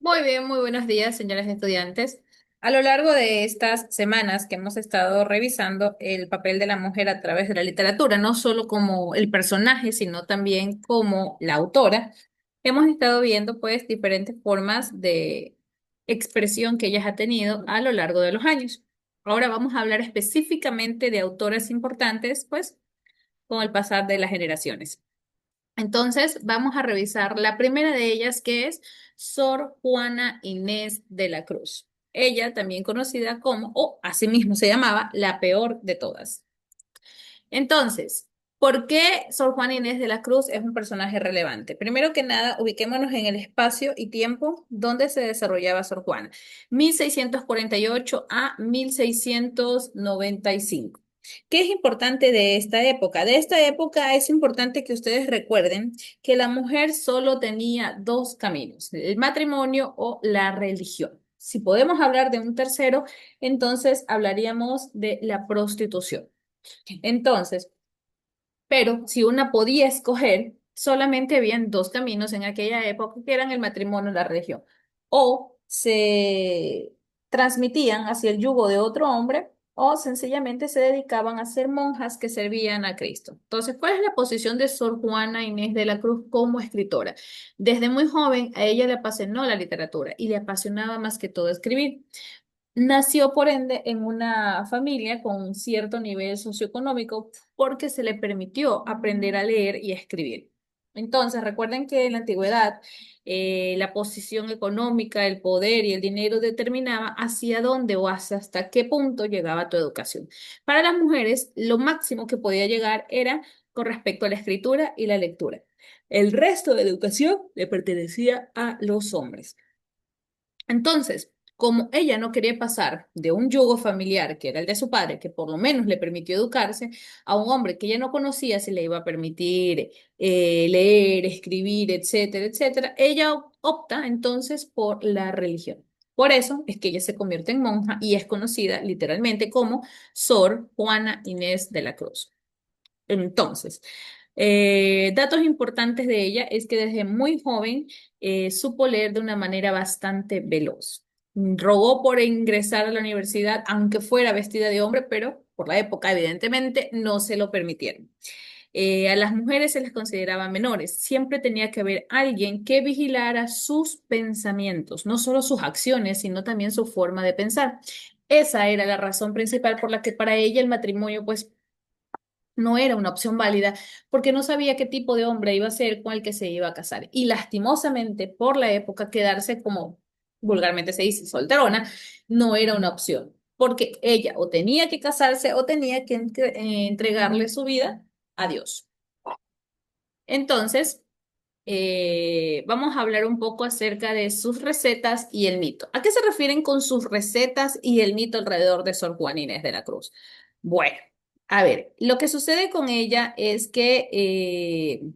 Muy bien, muy buenos días, señores estudiantes. A lo largo de estas semanas que hemos estado revisando el papel de la mujer a través de la literatura, no solo como el personaje, sino también como la autora, hemos estado viendo pues diferentes formas de expresión que ella ha tenido a lo largo de los años. Ahora vamos a hablar específicamente de autoras importantes, pues, con el pasar de las generaciones. Entonces, vamos a revisar la primera de ellas, que es Sor Juana Inés de la Cruz. Ella, también conocida como, o asimismo se llamaba, la peor de todas. Entonces, ¿por qué Sor Juana Inés de la Cruz es un personaje relevante? Primero que nada, ubiquémonos en el espacio y tiempo donde se desarrollaba Sor Juana, 1648 a 1695. ¿Qué es importante de esta época? De esta época es importante que ustedes recuerden que la mujer solo tenía dos caminos, el matrimonio o la religión. Si podemos hablar de un tercero, entonces hablaríamos de la prostitución. Entonces, pero si una podía escoger, solamente habían dos caminos en aquella época, que eran el matrimonio y la religión. O se transmitían hacia el yugo de otro hombre, o sencillamente se dedicaban a ser monjas que servían a Cristo. Entonces, ¿cuál es la posición de Sor Juana Inés de la Cruz como escritora? Desde muy joven a ella le apasionó la literatura y le apasionaba más que todo escribir. Nació, por ende, en una familia con un cierto nivel socioeconómico porque se le permitió aprender a leer y a escribir. Entonces, recuerden que en la antigüedad la posición económica, el poder y el dinero determinaba hacia dónde o hasta qué punto llegaba tu educación. Para las mujeres, lo máximo que podía llegar era con respecto a la escritura y la lectura. El resto de educación le pertenecía a los hombres. Entonces, como ella no quería pasar de un yugo familiar, que era el de su padre, que por lo menos le permitió educarse, a un hombre que ella no conocía si le iba a permitir leer, escribir, etcétera, etcétera, ella opta entonces por la religión. Por eso es que ella se convierte en monja y es conocida literalmente como Sor Juana Inés de la Cruz. Entonces, datos importantes de ella es que desde muy joven supo leer de una manera bastante veloz. Rogó por ingresar a la universidad, aunque fuera vestida de hombre, pero por la época, evidentemente, no se lo permitieron. A las mujeres se les consideraba menores. Siempre tenía que haber alguien que vigilara sus pensamientos, no solo sus acciones, sino también su forma de pensar. Esa era la razón principal por la que para ella el matrimonio, pues, no era una opción válida porque no sabía qué tipo de hombre iba a ser con el que se iba a casar. Y lastimosamente, por la época, quedarse como vulgarmente se dice, solterona, no era una opción, porque ella o tenía que casarse o tenía que entregarle su vida a Dios. Entonces, vamos a hablar un poco acerca de sus recetas y el mito. ¿A qué se refieren con sus recetas y el mito alrededor de Sor Juana Inés de la Cruz? Bueno, a ver, lo que sucede con ella es que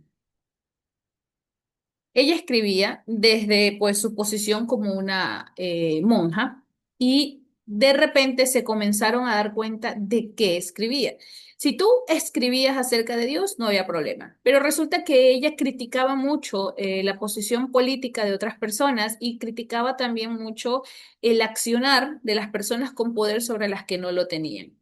ella escribía desde pues su posición como una monja y de repente se comenzaron a dar cuenta de que escribía. Si tú escribías acerca de Dios, no había problema, pero resulta que ella criticaba mucho la posición política de otras personas y criticaba también mucho el accionar de las personas con poder sobre las que no lo tenían.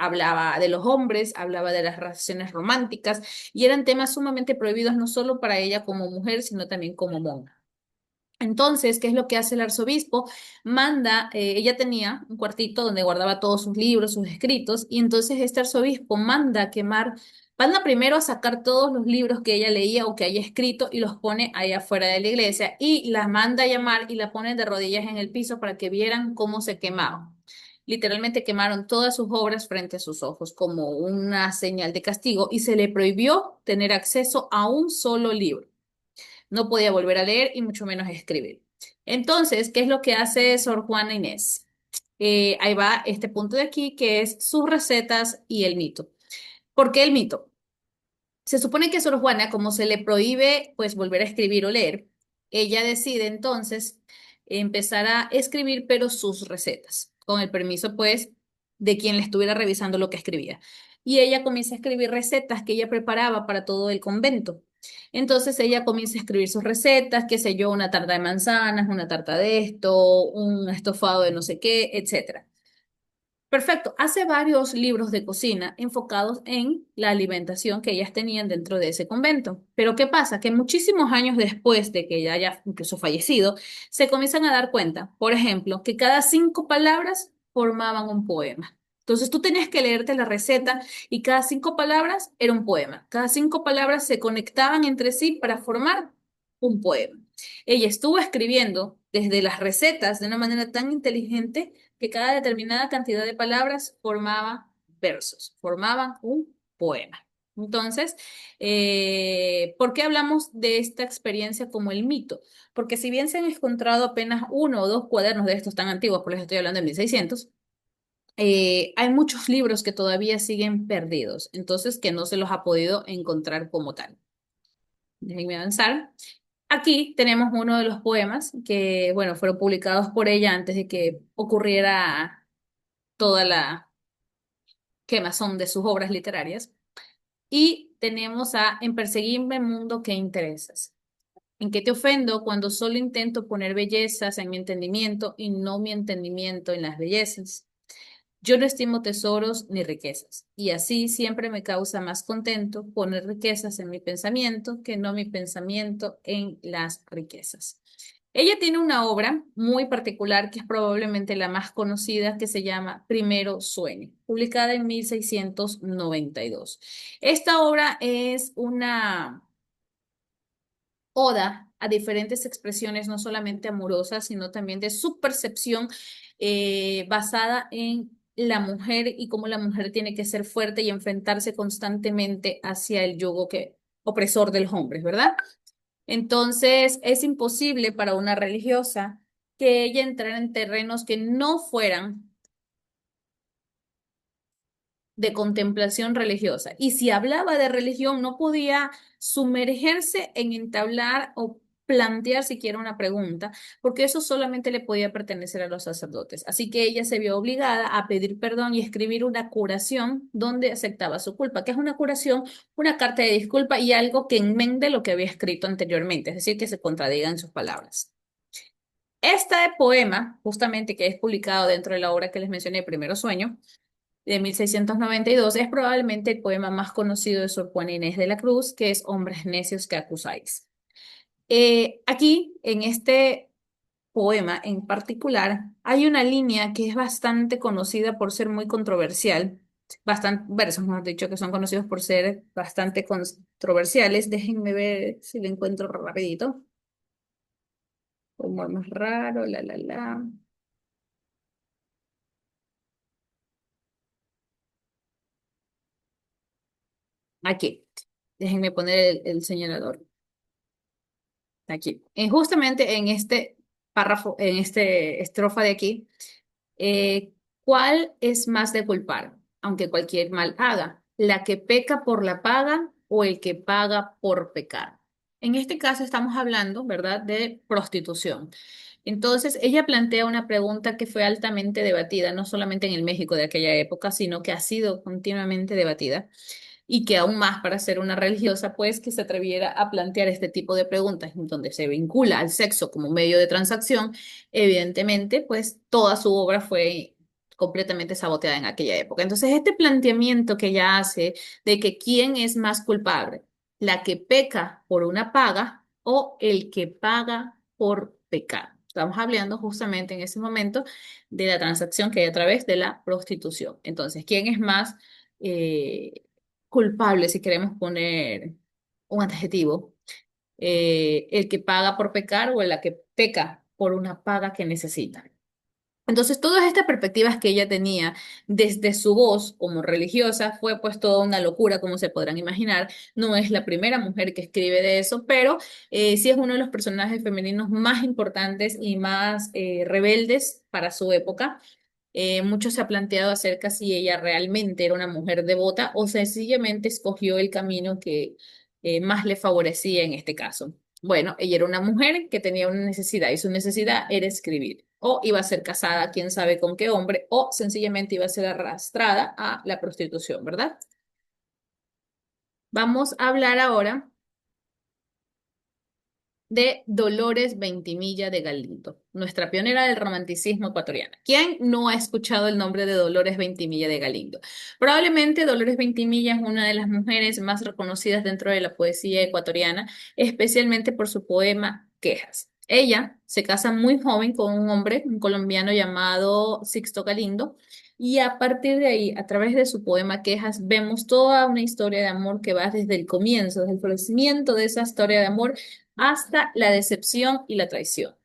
Hablaba de los hombres, hablaba de las relaciones románticas y eran temas sumamente prohibidos no solo para ella como mujer, sino también como monja. Entonces, ¿qué es lo que hace el arzobispo? Manda, ella tenía un cuartito donde guardaba todos sus libros, sus escritos, y entonces este arzobispo manda a quemar, manda primero a sacar todos los libros que ella leía o que haya escrito y los pone ahí afuera de la iglesia y la manda a llamar y la pone de rodillas en el piso para que vieran cómo se quemaban. Literalmente quemaron todas sus obras frente a sus ojos como una señal de castigo y se le prohibió tener acceso a un solo libro. No podía volver a leer y mucho menos escribir. Entonces, ¿qué es lo que hace Sor Juana Inés? Ahí va este punto de aquí que es sus recetas y el mito. ¿Por qué el mito? Se supone que Sor Juana, como se le prohíbe pues volver a escribir o leer, ella decide entonces empezar a escribir pero sus recetas, con el permiso pues de quien le estuviera revisando lo que escribía. Y ella comienza a escribir recetas que ella preparaba para todo el convento. Entonces ella comienza a escribir sus recetas, qué sé yo, una tarta de manzanas, una tarta de esto, un estofado de no sé qué, etcétera. Perfecto. Hace varios libros de cocina enfocados en la alimentación que ellas tenían dentro de ese convento. Pero ¿qué pasa? Que muchísimos años después de que ella haya incluso fallecido, se comienzan a dar cuenta, por ejemplo, que cada 5 palabras formaban un poema. Entonces tú tenías que leerte la receta y cada 5 palabras era un poema. Cada 5 palabras se conectaban entre sí para formar un poema. Ella estuvo escribiendo desde las recetas de una manera tan inteligente que cada determinada cantidad de palabras formaba versos, formaban un poema. Entonces, ¿por qué hablamos de esta experiencia como el mito? Porque si bien se han encontrado apenas 1 o 2 cuadernos de estos tan antiguos, por eso estoy hablando de 1600, hay muchos libros que todavía siguen perdidos, entonces que no se los ha podido encontrar como tal. Déjenme avanzar. Aquí tenemos uno de los poemas que, bueno, fueron publicados por ella antes de que ocurriera toda la quemazón de sus obras literarias. Y tenemos a En perseguirme mundo que interesas. ¿En qué te ofendo cuando solo intento poner bellezas en mi entendimiento y no mi entendimiento en las bellezas? Yo no estimo tesoros ni riquezas, y así siempre me causa más contento poner riquezas en mi pensamiento que no mi pensamiento en las riquezas. Ella tiene una obra muy particular que es probablemente la más conocida, que se llama Primero Sueño, publicada en 1692. Esta obra es una oda a diferentes expresiones, no solamente amorosas, sino también de su percepción basada en la mujer y cómo la mujer tiene que ser fuerte y enfrentarse constantemente hacia el yugo opresor de los hombres, ¿verdad? Entonces, es imposible para una religiosa que ella entrara en terrenos que no fueran de contemplación religiosa. Y si hablaba de religión, no podía sumergerse en entablar o plantear siquiera una pregunta, porque eso solamente le podía pertenecer a los sacerdotes. Así que ella se vio obligada a pedir perdón y escribir una curación donde aceptaba su culpa. ¿Qué es una curación? Una carta de disculpa y algo que enmende lo que había escrito anteriormente, es decir, que se contradiga en sus palabras. Este poema, justamente que es publicado dentro de la obra que les mencioné, Primero Sueño, de 1692, es probablemente el poema más conocido de Sor Juana Inés de la Cruz, que es Hombres necios que acusáis. Aquí, en este poema en particular, hay una línea que es bastante conocida por ser muy controversial, bastante, versos, mejor dicho, que son conocidos por ser bastante controversiales. Déjenme ver si lo encuentro rapidito. Humor más raro, la. Aquí, déjenme poner el señalador. Aquí. Justamente en este párrafo, en este estrofa de aquí, ¿cuál es más de culpar, aunque cualquier mal haga? ¿La que peca por la paga o el que paga por pecar? En este caso estamos hablando, ¿verdad?, de prostitución. Entonces, ella plantea una pregunta que fue altamente debatida, no solamente en el México de aquella época, sino que ha sido continuamente debatida y que aún más para ser una religiosa, pues que se atreviera a plantear este tipo de preguntas en donde se vincula al sexo como medio de transacción, evidentemente, pues toda su obra fue completamente saboteada en aquella época. Entonces, este planteamiento que ella hace de que quién es más culpable, la que peca por una paga o el que paga por pecar. Estamos hablando justamente en ese momento de la transacción que hay a través de la prostitución. Entonces, ¿quién es más culpable, si queremos poner un adjetivo, el que paga por pecar o la que peca por una paga que necesita? Entonces, todas estas perspectivas que ella tenía desde su voz como religiosa fue pues toda una locura, como se podrán imaginar. No es la primera mujer que escribe de eso, pero sí es uno de los personajes femeninos más importantes y más rebeldes para su época. Mucho se ha planteado acerca si ella realmente era una mujer devota o sencillamente escogió el camino que más le favorecía en este caso. Bueno, ella era una mujer que tenía una necesidad y su necesidad era escribir. O iba a ser casada, quién sabe con qué hombre, o sencillamente iba a ser arrastrada a la prostitución, ¿verdad? Vamos a hablar ahora de Dolores Ventimilla de Galindo, nuestra pionera del romanticismo ecuatoriano. ¿Quién no ha escuchado el nombre de Dolores Ventimilla de Galindo? Probablemente Dolores Ventimilla es una de las mujeres más reconocidas dentro de la poesía ecuatoriana, especialmente por su poema Quejas. Ella se casa muy joven con un hombre, un colombiano llamado Sixto Galindo, y a partir de ahí, a través de su poema Quejas, vemos toda una historia de amor que va desde el comienzo, desde el florecimiento de esa historia de amor hasta la decepción y la traición.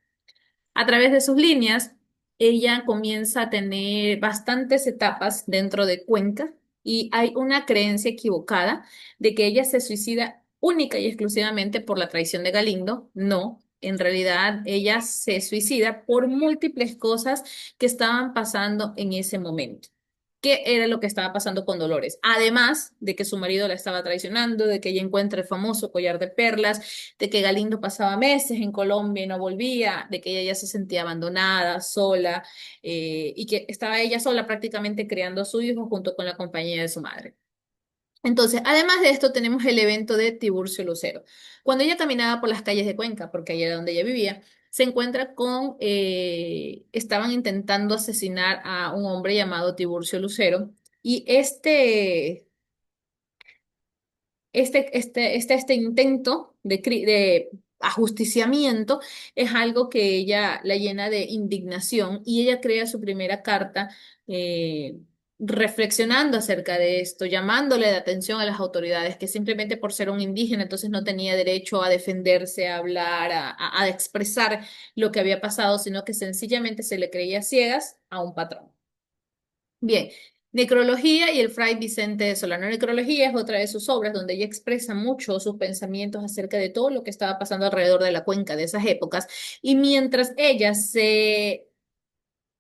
A través de sus líneas, ella comienza a tener bastantes etapas dentro de Cuenca y hay una creencia equivocada de que ella se suicida única y exclusivamente por la traición de Galindo. No, en realidad ella se suicida por múltiples cosas que estaban pasando en ese momento. ¿Qué era lo que estaba pasando con Dolores? Además de que su marido la estaba traicionando, de que ella encuentra el famoso collar de perlas, de que Galindo pasaba meses en Colombia y no volvía, de que ella ya se sentía abandonada, sola, y que estaba ella sola prácticamente criando a su hijo junto con la compañía de su madre. Entonces, además de esto, tenemos el evento de Tiburcio Lucero. Cuando ella caminaba por las calles de Cuenca, porque ahí era donde ella vivía, se encuentra con, estaban intentando asesinar a un hombre llamado Tiburcio Lucero, y este intento de ajusticiamiento es algo que ella la llena de indignación y ella crea su primera carta eh, reflexionando acerca de esto, llamándole la atención a las autoridades que simplemente por ser un indígena entonces no tenía derecho a defenderse, a hablar, a expresar lo que había pasado, sino que sencillamente se le creía ciegas a un patrón. Bien, Necrología y el Fray Vicente de Solano. Necrología es otra de sus obras donde ella expresa mucho sus pensamientos acerca de todo lo que estaba pasando alrededor de la cuenca de esas épocas. Y mientras ella se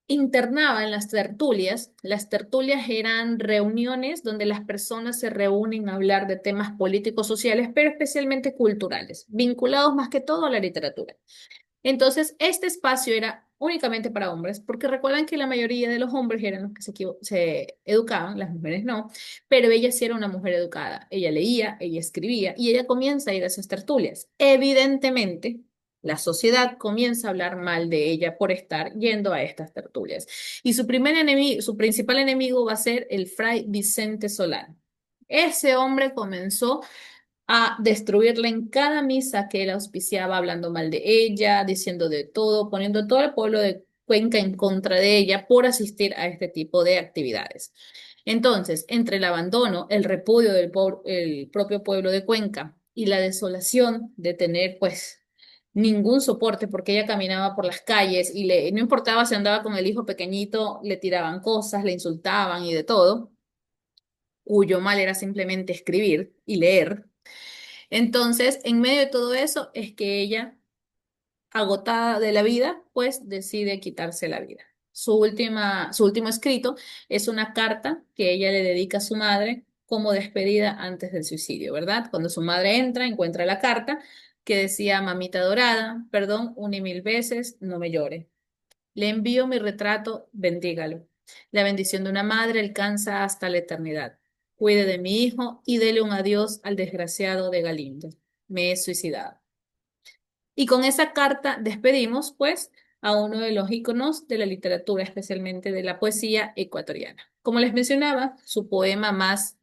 internaba en las tertulias eran reuniones donde las personas se reúnen a hablar de temas políticos, sociales, pero especialmente culturales, vinculados más que todo a la literatura. Entonces, este espacio era únicamente para hombres, porque recuerdan que la mayoría de los hombres eran los que se educaban, las mujeres no, pero ella sí era una mujer educada. Ella leía, ella escribía y ella comienza a ir a esas tertulias. Evidentemente, la sociedad comienza a hablar mal de ella por estar yendo a estas tertulias. Y su primer enemigo, su principal enemigo va a ser el fray Vicente Solano. Ese hombre comenzó a destruirla en cada misa que él auspiciaba, hablando mal de ella, diciendo de todo, poniendo todo el pueblo de Cuenca en contra de ella por asistir a este tipo de actividades. Entonces, entre el abandono, el repudio el propio pueblo de Cuenca y la desolación de tener, pues, ningún soporte, porque ella caminaba por las calles y no importaba si andaba con el hijo pequeñito, le tiraban cosas, le insultaban y de todo, cuyo mal era simplemente escribir y leer. Entonces, en medio de todo eso, es que ella, agotada de la vida, pues decide quitarse la vida. Su último escrito es una carta que ella le dedica a su madre como despedida antes del suicidio, ¿verdad? Cuando su madre entra, encuentra la carta que decía: mamita dorada, perdón una y mil veces, no me llore. Le envío mi retrato, bendígalo. La bendición de una madre alcanza hasta la eternidad. Cuide de mi hijo y dele un adiós al desgraciado de Galindo. Me he suicidado. Y con esa carta despedimos, pues, a uno de los íconos de la literatura, especialmente de la poesía ecuatoriana. Como les mencionaba, su poema más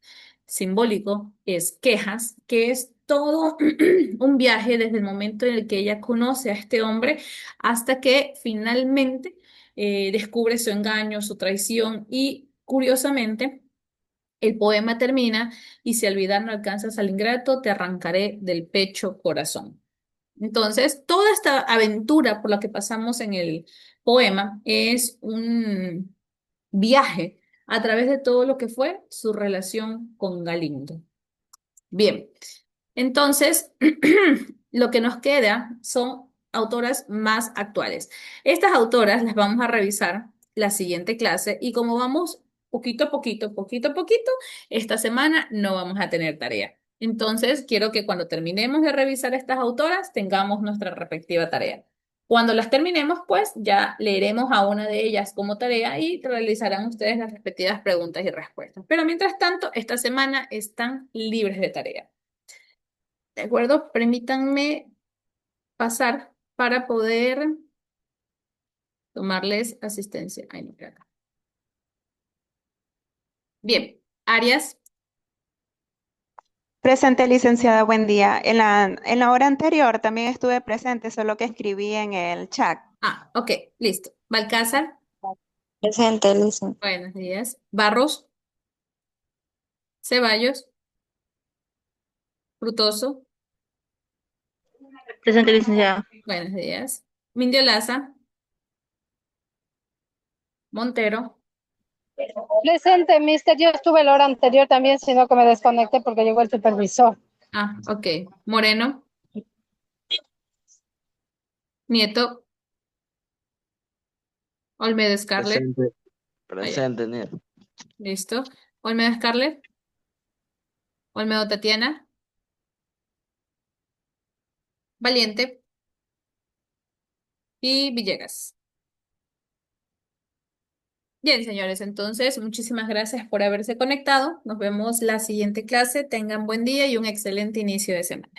simbólico es Quejas, que es todo un viaje desde el momento en el que ella conoce a este hombre hasta que finalmente descubre su engaño, su traición y, curiosamente, el poema termina: y si al olvidar no alcanzas al ingrato, te arrancaré del pecho corazón. Entonces, toda esta aventura por la que pasamos en el poema es un viaje a través de todo lo que fue su relación con Galindo. Bien, entonces, lo que nos queda son autoras más actuales. Estas autoras las vamos a revisar la siguiente clase y como vamos poquito a poquito, esta semana no vamos a tener tarea. Entonces, quiero que cuando terminemos de revisar estas autoras, tengamos nuestra respectiva tarea. Cuando las terminemos, pues ya leeremos a una de ellas como tarea y realizarán ustedes las respectivas preguntas y respuestas. Pero mientras tanto, esta semana están libres de tarea. ¿De acuerdo? Permítanme pasar para poder tomarles asistencia. Ay, no, por acá. Bien, Arias. Presente, licenciada, buen día. En la hora anterior también estuve presente, solo que escribí en el chat. Ah, ok, listo. Balcázar. Presente, Lisa. Buenos días. Barros. Ceballos. Frutoso. Presente, licenciada. Buenos días. Mindiolaza. Montero. Presente, mister. Yo estuve la hora anterior también, sino que me desconecté porque llegó el supervisor. Ah, ok. Moreno. Nieto. Olmedo Scarlett. Presente, Allá. presente, Nieto. Listo. Olmedo Scarlett. Olmedo Tatiana. Valiente. Y Villegas. Bien, señores, entonces muchísimas gracias por haberse conectado. Nos vemos la siguiente clase. Tengan buen día y un excelente inicio de semana.